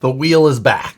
The wheel is back.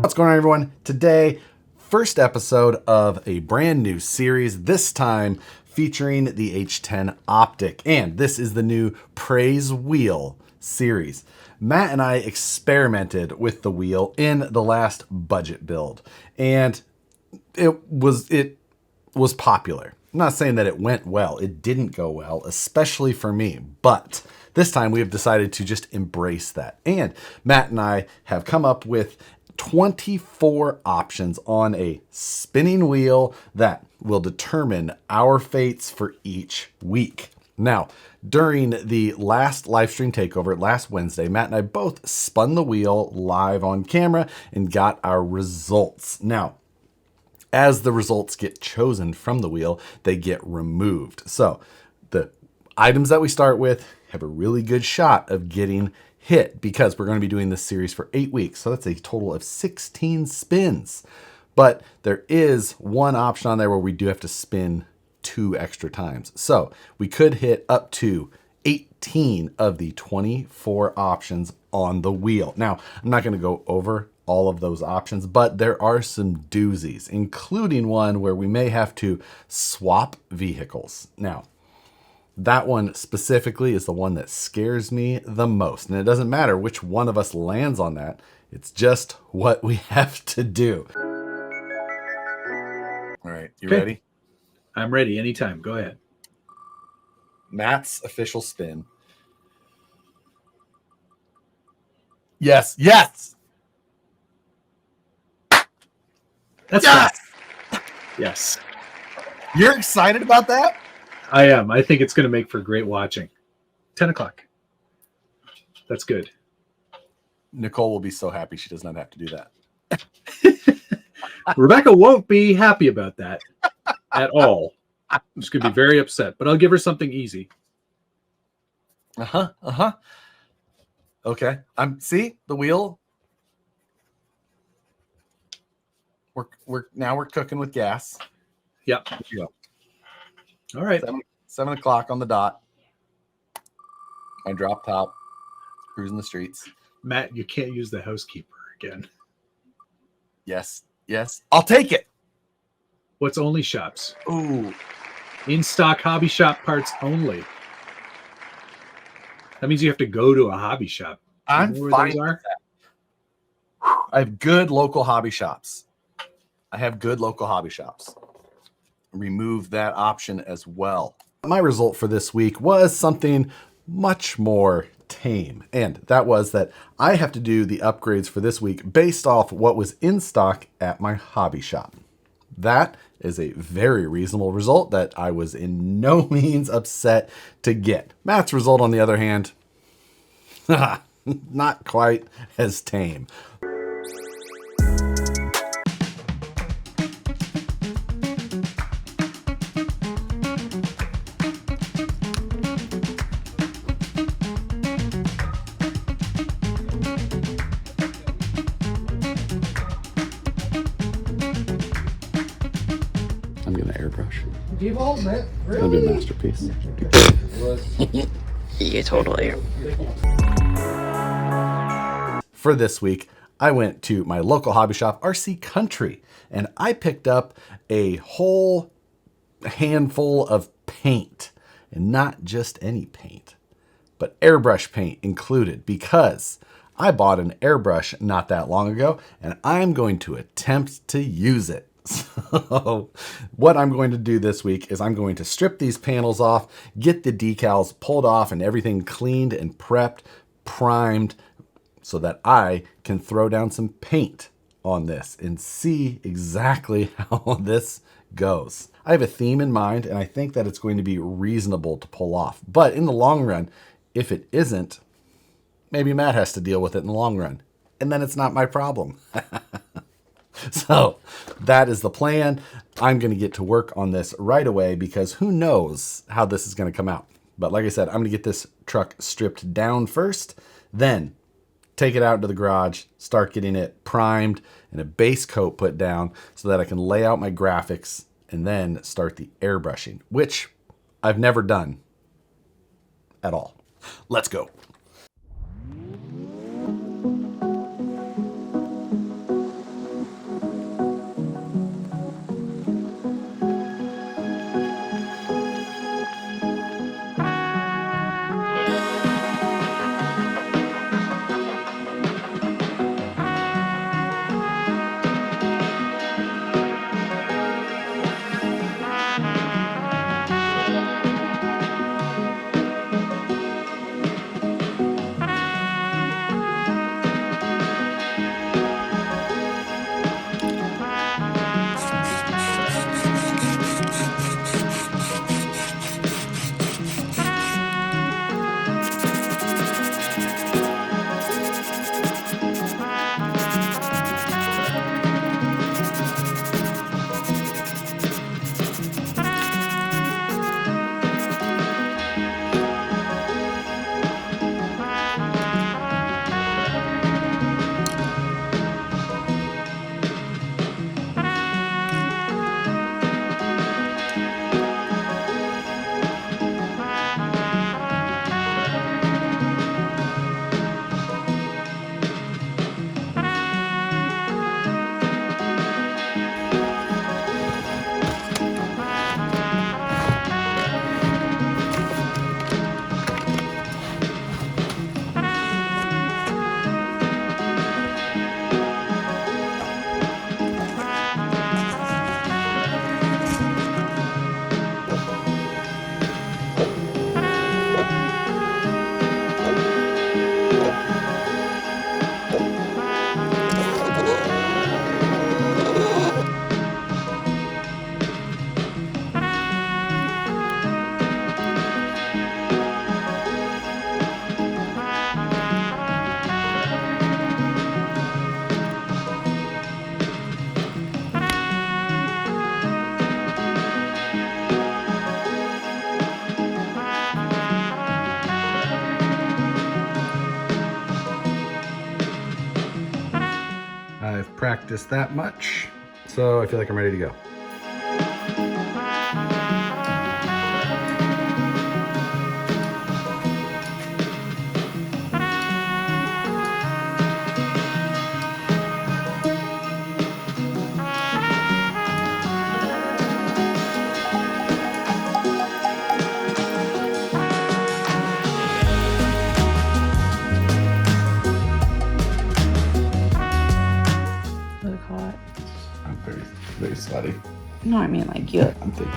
What's going on, everyone? Today, first episode of a brand new series, this time featuring the H10 Optic. And this is the new Praise Wheel series. Matt and I experimented with the wheel in the last budget build, and it was popular. I'm not saying that it went well. It didn't go well, especially for me. But this time we have decided to just embrace that. And Matt and I have come up with 24 options on a spinning wheel that will determine our fates for each week. Now, during the last live stream takeover last Wednesday, Matt and I both spun the wheel live on camera and got our results. Now, as the results get chosen from the wheel, they get removed. So the items that we start with have a really good shot of getting hit because we're going to be doing this series for 8 weeks. So that's a total of 16 spins. But there is one option on there where we do have to spin 2 extra times. So we could hit up to 18 of the 24 options on the wheel. Now, I'm not going to go over all of those options, but there are some doozies, including one where we may have to swap vehicles. Now, that one specifically is the one that scares me the most. And it doesn't matter which one of us lands on that. It's just what we have to do. All right, you ready? I'm ready anytime. Go ahead. Matt's official spin. Yes, yes. That's yes. Right. Yes. You're excited about that? I am. I think it's going to make for great watching. 10 o'clock. That's good. Nicole will be so happy she does not have to do that. Rebecca won't be happy about that at all. She's going to be very upset, but I'll give her something easy. Okay. See the wheel. We're cooking with gas. Yep. All right. 7 o'clock on the dot. My drop top. Cruising the streets. Matt, you can't use the housekeeper again. Yes. I'll take it. What's only shops? Ooh. In stock hobby shop parts only. That means you have to go to a hobby shop. I'm fine with that. I have good local hobby shops. Remove that option as well. My result for this week was something much more tame, and that was that I have to do the upgrades for this week based off what was in stock at my hobby shop. That is a very reasonable result that I was in no means upset to get. Matt's result, on the other hand, not quite as tame. I'm gonna airbrush. Keep holding it. It'll be a masterpiece. Yeah, totally. For this week, I went to my local hobby shop, RC Country, and I picked up a whole handful of paint, and not just any paint, but airbrush paint included, because I bought an airbrush not that long ago, and I'm going to attempt to use it. So what I'm going to do this week is I'm going to strip these panels off, get the decals pulled off and everything cleaned and prepped, primed, so that I can throw down some paint on this and see exactly how this goes. I have a theme in mind, and I think that it's going to be reasonable to pull off. But in the long run, if it isn't, maybe Matt has to deal with it in the long run, and then it's not my problem. So that is the plan. I'm going to get to work on this right away because who knows how this is going to come out. But like I said, I'm going to get this truck stripped down first, then take it out to the garage, start getting it primed and a base coat put down so that I can lay out my graphics and then start the airbrushing, which I've never done at all. Let's go. I've practiced that much, so I feel like I'm ready to go. I'm very slutty. No, I mean like you. I'm thinking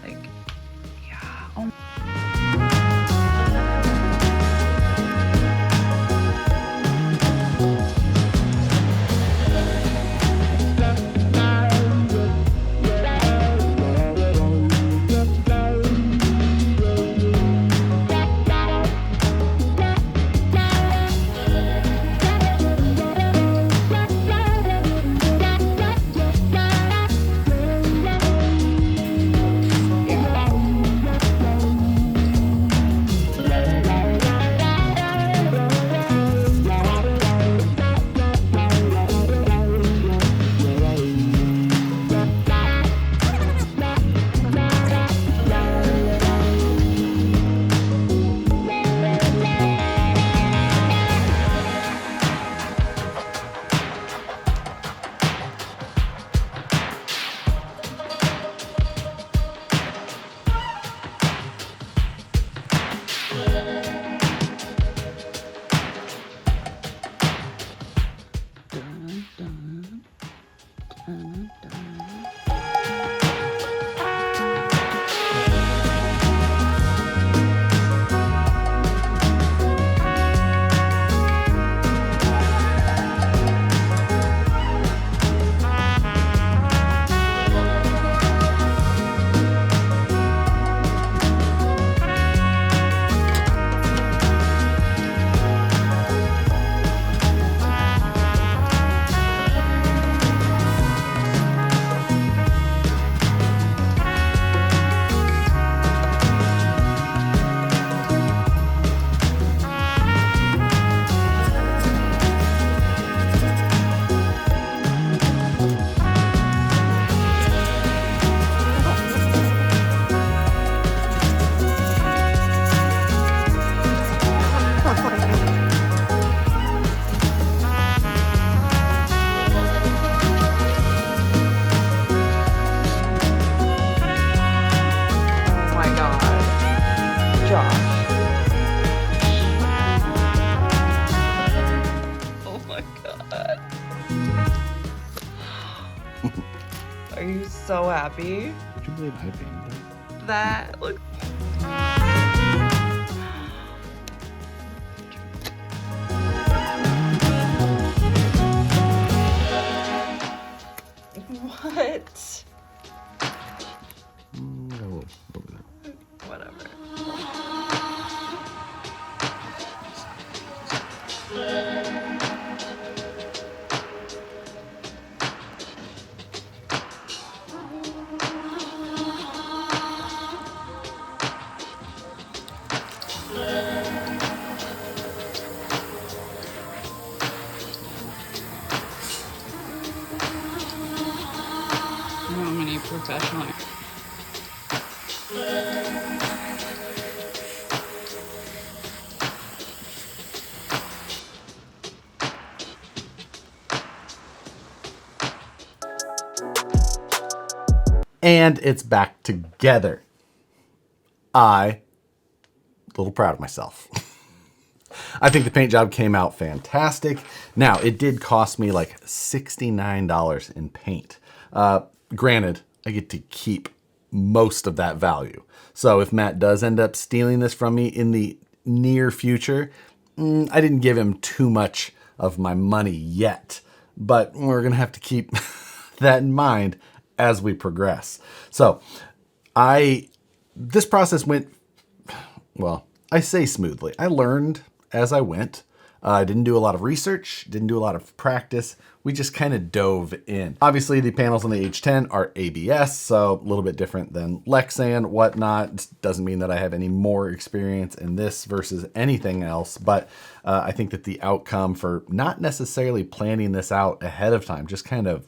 Like, yeah. Oh. you so happy? Would you believe I painted that? That looks... What? Whatever. How many professional? And it's back together. A little proud of myself. I think the paint job came out fantastic. Now, it did cost me like $69 in paint. Granted, I get to keep most of that value. So if Matt does end up stealing this from me in the near future, I didn't give him too much of my money yet. But we're going to have to keep that in mind as we progress. So this process went, well, I say smoothly. I learned as I went. I didn't do a lot of research, didn't do a lot of practice. We just kind of dove in. Obviously, the panels on the H10 are ABS, so a little bit different than Lexan, whatnot. Doesn't mean that I have any more experience in this versus anything else, but I think that the outcome for not necessarily planning this out ahead of time, just kind of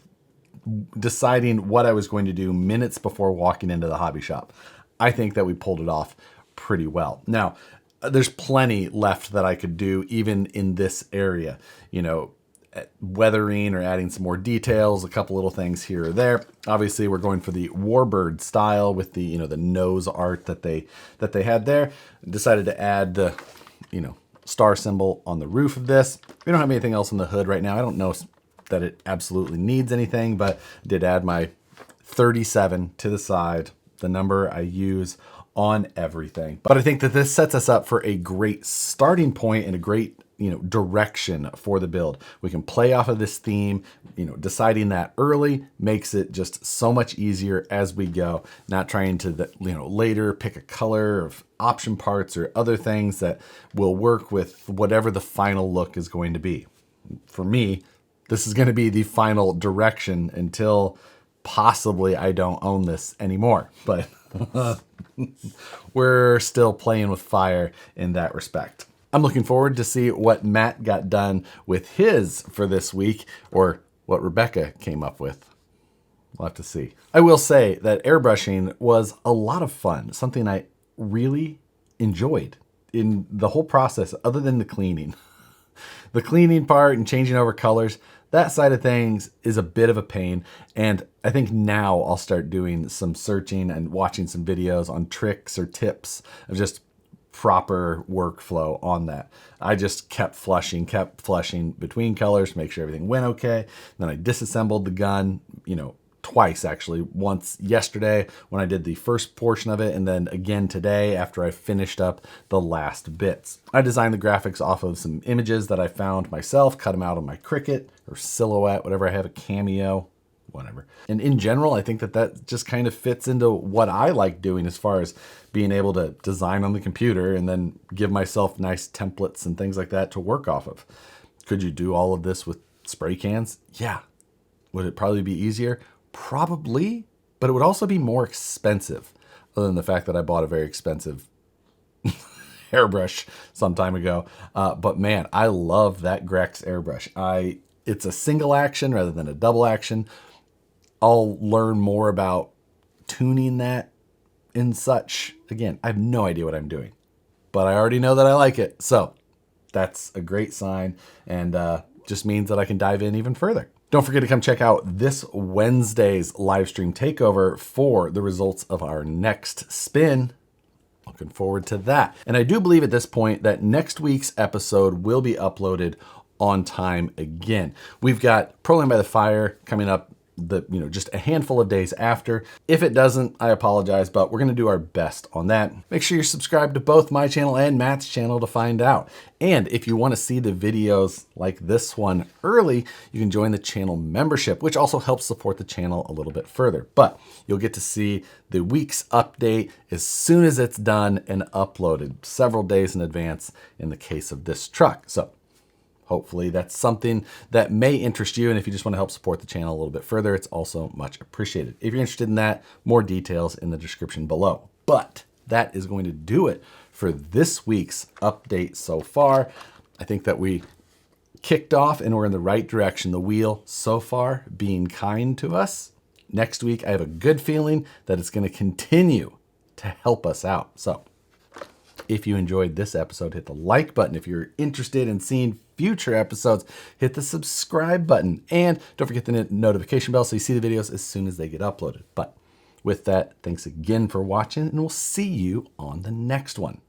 deciding what I was going to do minutes before walking into the hobby shop, I think that we pulled it off pretty well. Now, there's plenty left that I could do even in this area, you know, weathering or adding some more details, a couple little things here or there. Obviously, we're going for the warbird style with the, you know, the nose art that they had there. Decided to add the, you know, star symbol on the roof of this. We don't have anything else on the hood right now. I don't know that it absolutely needs anything, but did add my 37 to the side, the number I use on everything. But I think that this sets us up for a great starting point and a great, you know, direction for the build. We can play off of this theme, you know, deciding that early makes it just so much easier as we go, not trying to, you know, later pick a color of option parts or other things that will work with whatever the final look is going to be. For me, this is going to be the final direction until possibly I don't own this anymore, but we're still playing with fire in that respect. I'm looking forward to see what Matt got done with his for this week, or what Rebecca came up with. We'll have to see. I will say that airbrushing was a lot of fun, something I really enjoyed in the whole process, other than the cleaning. The cleaning part and changing over colors, that side of things is a bit of a pain. And I think now I'll start doing some searching and watching some videos on tricks or tips of just proper workflow on that. I just kept flushing between colors to make sure everything went okay. Then I disassembled the gun, you know, twice actually. Once yesterday when I did the first portion of it, and then again today after I finished up the last bits. I designed the graphics off of some images that I found myself, cut them out on my Cricut or Silhouette, whatever I have, a Cameo, whatever. And in general, I think that that just kind of fits into what I like doing as far as being able to design on the computer and then give myself nice templates and things like that to work off of. Could you do all of this with spray cans? Yeah. Would it probably be easier? Probably, but it would also be more expensive, other than the fact that I bought a very expensive airbrush some time ago. But man, I love that Grex airbrush. It's a single action rather than a double action. I'll learn more about tuning that and such. Again, I have no idea what I'm doing, but I already know that I like it. So that's a great sign, and just means that I can dive in even further. Don't forget to come check out this Wednesday's live stream takeover for the results of our next spin. Looking forward to that. And I do believe at this point that next week's episode will be uploaded on time again. We've got Proline by the Fire coming up just a handful of days after. If it doesn't, I apologize, but we're going to do our best on that. Make sure you're subscribed to both my channel and Matt's channel to find out. And if you want to see the videos like this one early, you can join the channel membership, which also helps support the channel a little bit further. But you'll get to see the week's update as soon as it's done and uploaded, several days in advance in the case of this truck. So hopefully that's something that may interest you. And if you just want to help support the channel a little bit further, it's also much appreciated. If you're interested in that, more details in the description below. But that is going to do it for this week's update so far. I think that we kicked off and we're in the right direction. The wheel so far being kind to us. Next week, I have a good feeling that it's going to continue to help us out. So if you enjoyed this episode, hit the like button. If you're interested in seeing future episodes, hit the subscribe button. And don't forget the notification bell so you see the videos as soon as they get uploaded. But with that, thanks again for watching, and we'll see you on the next one.